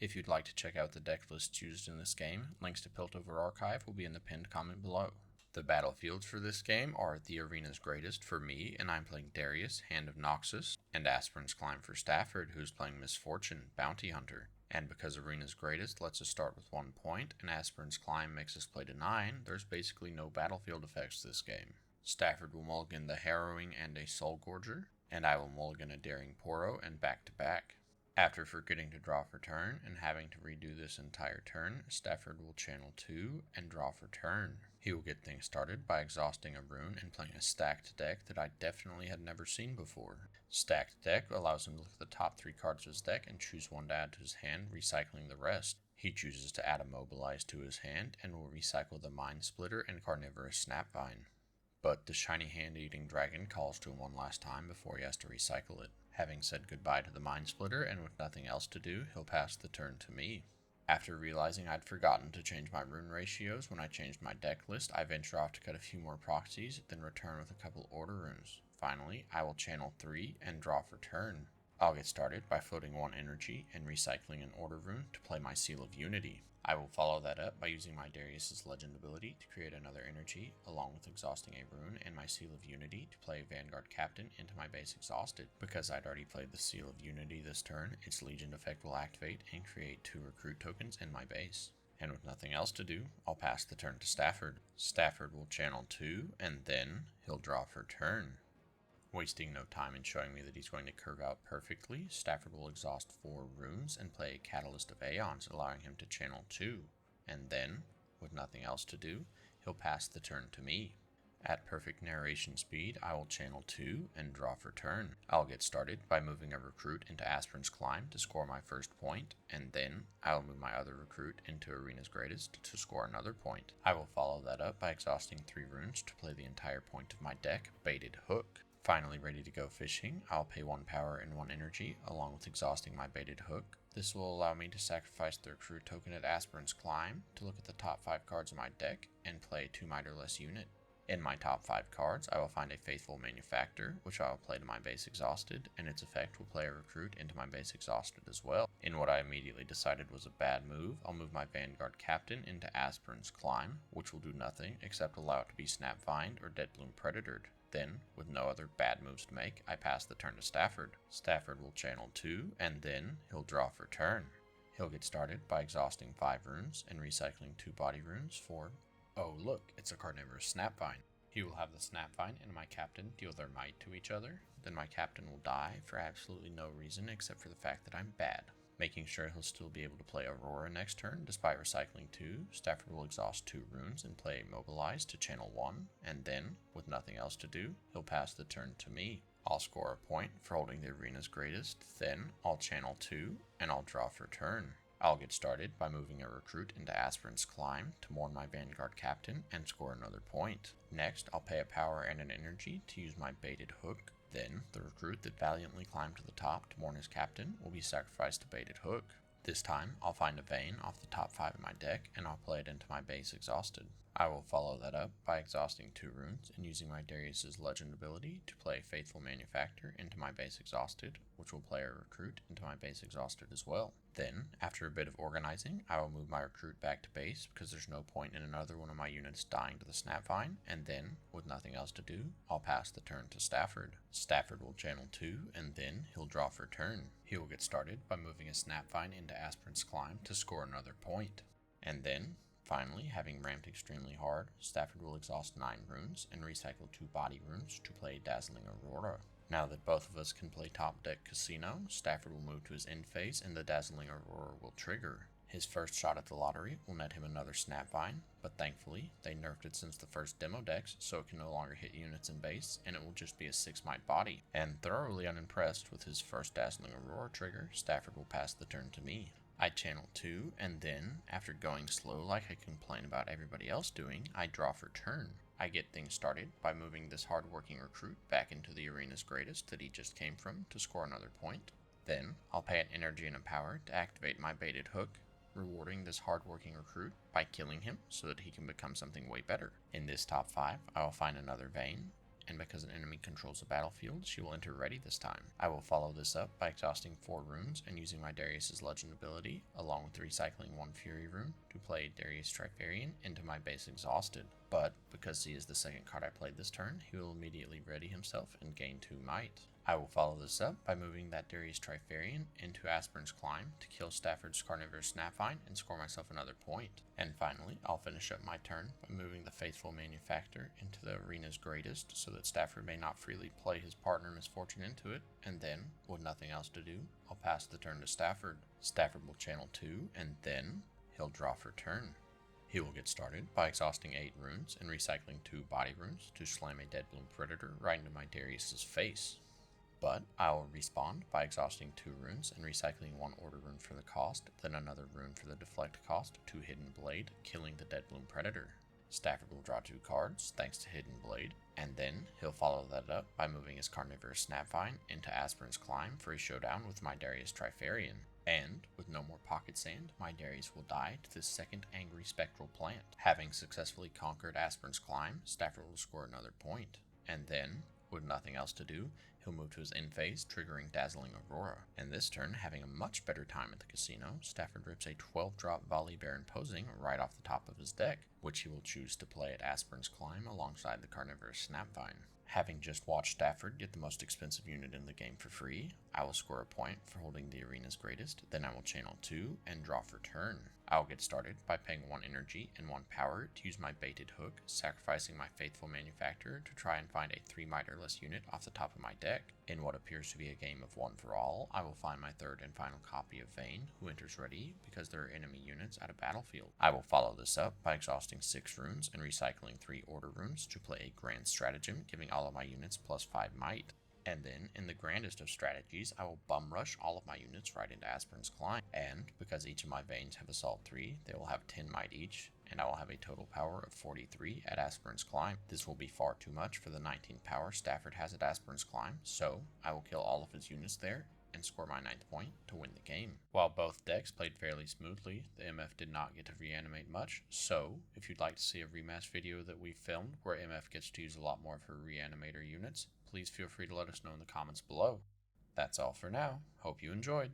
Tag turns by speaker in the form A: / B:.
A: If you'd like to check out the deck lists used in this game, links to Piltover Archive will be in the pinned comment below. The battlefields for this game are the Arena's Greatest for me, and I'm playing Darius, Hand of Noxus, and Aspirin's Climb for Stafford, who's playing Misfortune, Bounty Hunter. And because Arena's Greatest lets us start with 1 point, and Aspirin's Climb makes us play to 9, there's basically no battlefield effects this game. Stafford will mulligan the Harrowing and a Soul Gorger, and I will mulligan a Daring Poro and back-to-back. After forgetting to draw for turn and having to redo this entire turn, Stafford will channel 2 and draw for turn. He will get things started by exhausting a rune and playing a stacked deck that I definitely had never seen before. Stacked deck allows him to look at the top 3 cards of his deck and choose one to add to his hand, recycling the rest. He chooses to add Immobilize to his hand and will recycle the Mind Splitter and Carnivorous Snapvine. But the shiny hand-eating dragon calls to him one last time before he has to recycle it. Having said goodbye to the Mind Splitter and with nothing else to do, he'll pass the turn to me. After realizing I'd forgotten to change my rune ratios when I changed my deck list, I venture off to cut a few more proxies, then return with a couple order runes. Finally, I will channel 3 and draw for turn. I'll get started by floating 1 energy and recycling an order rune to play my Seal of Unity. I will follow that up by using my Darius' Legend ability to create another energy, along with exhausting a rune and my Seal of Unity to play Vanguard Captain into my base exhausted. Because I'd already played the Seal of Unity this turn, its Legion effect will activate and create 2 recruit tokens in my base. And with nothing else to do, I'll pass the turn to Stafford. Stafford will channel 2, and then he'll draw for turn. Wasting no time in showing me that he's going to curve out perfectly, Stafford will exhaust 4 runes and play a Catalyst of Aeons, allowing him to channel 2. And then, with nothing else to do, he'll pass the turn to me. At perfect narration speed, I will channel 2 and draw for turn. I'll get started by moving a recruit into Aspirin's Climb to score my first point, and then I'll move my other recruit into Arena's Greatest to score another point. I will follow that up by exhausting 3 runes to play the entire point of my deck, Baited Hook. Finally ready to go fishing, I'll pay 1 power and 1 energy, along with exhausting my Baited Hook. This will allow me to sacrifice the recruit token at Aspirin's Climb to look at the top 5 cards of my deck and play a 2 might or less unit. In my top 5 cards, I will find a Faithful Manufactor, which I will play to my base exhausted, and its effect will play a recruit into my base exhausted as well. In what I immediately decided was a bad move, I'll move my Vanguard Captain into Aspirin's Climb, which will do nothing except allow it to be Snapvined or Deadbloom Predatored. Then, with no other bad moves to make, I pass the turn to Stafford. Stafford will channel 2, and then he'll draw for turn. He'll get started by exhausting 5 runes and recycling 2 body runes for... oh look, it's a Carnivorous Snapvine. He will have the Snapvine and my captain deal their might to each other, then my captain will die for absolutely no reason except for the fact that I'm bad. Making sure he'll still be able to play Aurora next turn despite recycling 2, Stafford will exhaust 2 runes and play Immobilize to channel 1, and then, with nothing else to do, he'll pass the turn to me. I'll score a point for holding the Arena's Greatest, then I'll channel 2, and I'll draw for turn. I'll get started by moving a recruit into Aspirin's Climb to mourn my Vanguard Captain and score another point. Next, I'll pay a power and an energy to use my Baited Hook. Then, the recruit that valiantly climbed to the top to mourn his captain will be sacrificed to Baited Hook. This time, I'll find a Vayne off the top 5 of my deck, and I'll play it into my base exhausted. I will follow that up by exhausting 2 runes and using my Darius' Legend ability to play Faithful Manufactor into my base exhausted, which will play a recruit into my base exhausted as well. Then, after a bit of organizing, I will move my recruit back to base because there's no point in another one of my units dying to the Snapvine, and then, with nothing else to do, I'll pass the turn to Stafford. Stafford will channel 2, and then he'll draw for turn. He will get started by moving a Snapvine into Aspirin's Climb to score another point. And then, finally, having ramped extremely hard, Stafford will exhaust 9 runes and recycle 2 body runes to play Dazzling Aurora. Now that both of us can play top deck Casino, Stafford will move to his end phase and the Dazzling Aurora will trigger. His first shot at the lottery will net him another Snapvine, but thankfully, they nerfed it since the first demo decks, so it can no longer hit units in base, and it will just be a 6 might body. And thoroughly unimpressed with his first Dazzling Aurora trigger, Stafford will pass the turn to me. I channel 2, and then, after going slow like I complain about everybody else doing, I draw for turn. I get things started by moving this hardworking recruit back into the Arena's Greatest that he just came from to score another point. Then, I'll pay an energy and a power to activate my Baited Hook, rewarding this hardworking recruit by killing him so that he can become something way better. In this top 5, I will find another Vayne, and because an enemy controls the battlefield, she will enter ready this time. I will follow this up by exhausting 4 runes and using my Darius's legend ability, along with recycling 1 Fury rune to play Darius Trifarian into my base exhausted. But because he is the second card I played this turn, he will immediately ready himself and gain 2 might. I will follow this up by moving that Darius Trifarian into Aspern's Climb to kill Stafford's Carnivorous Snapvine and score myself another point. And finally, I'll finish up my turn by moving the Faithful Manufactor into the Arena's Greatest so that Stafford may not freely play his partner Misfortune into it, and then, with nothing else to do, I'll pass the turn to Stafford. Stafford will channel 2, and then he'll draw for turn. He will get started by exhausting 8 runes and recycling 2 body runes to slam a Deadbloom Predator right into my Darius's face. But I will respawn by exhausting 2 runes and recycling 1 order rune for the cost, then another rune for the deflect cost to Hidden Blade, killing the Deadbloom Predator. Stafford will draw 2 cards, thanks to Hidden Blade, and then he'll follow that up by moving his Carnivorous Snapvine into Aspern's Climb for a showdown with my Darius Trifarian. And, with no more pocket sand, my Darius will die to the second Angry Spectral Plant. Having successfully conquered Aspern's Climb, Stafford will score another point. And then, with nothing else to do, he'll move to his end phase, triggering Dazzling Aurora. And this turn, having a much better time at the casino, Stafford rips a 12-drop Volley Bear Imposing right off the top of his deck, which he will choose to play at Aspern's Climb alongside the Carnivorous Snapvine. Having just watched Stafford get the most expensive unit in the game for free, I will score a point for holding the Arena's Greatest, then I will channel 2 and draw for turn. I will get started by paying 1 energy and 1 power to use my baited hook, sacrificing my Faithful Manufacturer to try and find a 3 might or less unit off the top of my deck. In what appears to be a game of 1 for all, I will find my 3rd and final copy of Vayne, who enters ready because there are enemy units at a battlefield. I will follow this up by exhausting 6 runes and recycling 3 order runes to play a grand stratagem, giving all of my units plus 5 might. And then, in the grandest of strategies, I will bum rush all of my units right into Aspern's Climb. And, because each of my Vaynes have Assault 3, they will have 10 might each, and I will have a total power of 43 at Aspern's Climb. This will be far too much for the 19 power Stafford has at Aspern's Climb, so I will kill all of his units there and score my 9th point to win the game. While both decks played fairly smoothly, the MF did not get to reanimate much, so if you'd like to see a rematch video that we filmed where MF gets to use a lot more of her Reanimator units, please feel free to let us know in the comments below. That's all for now. Hope you enjoyed.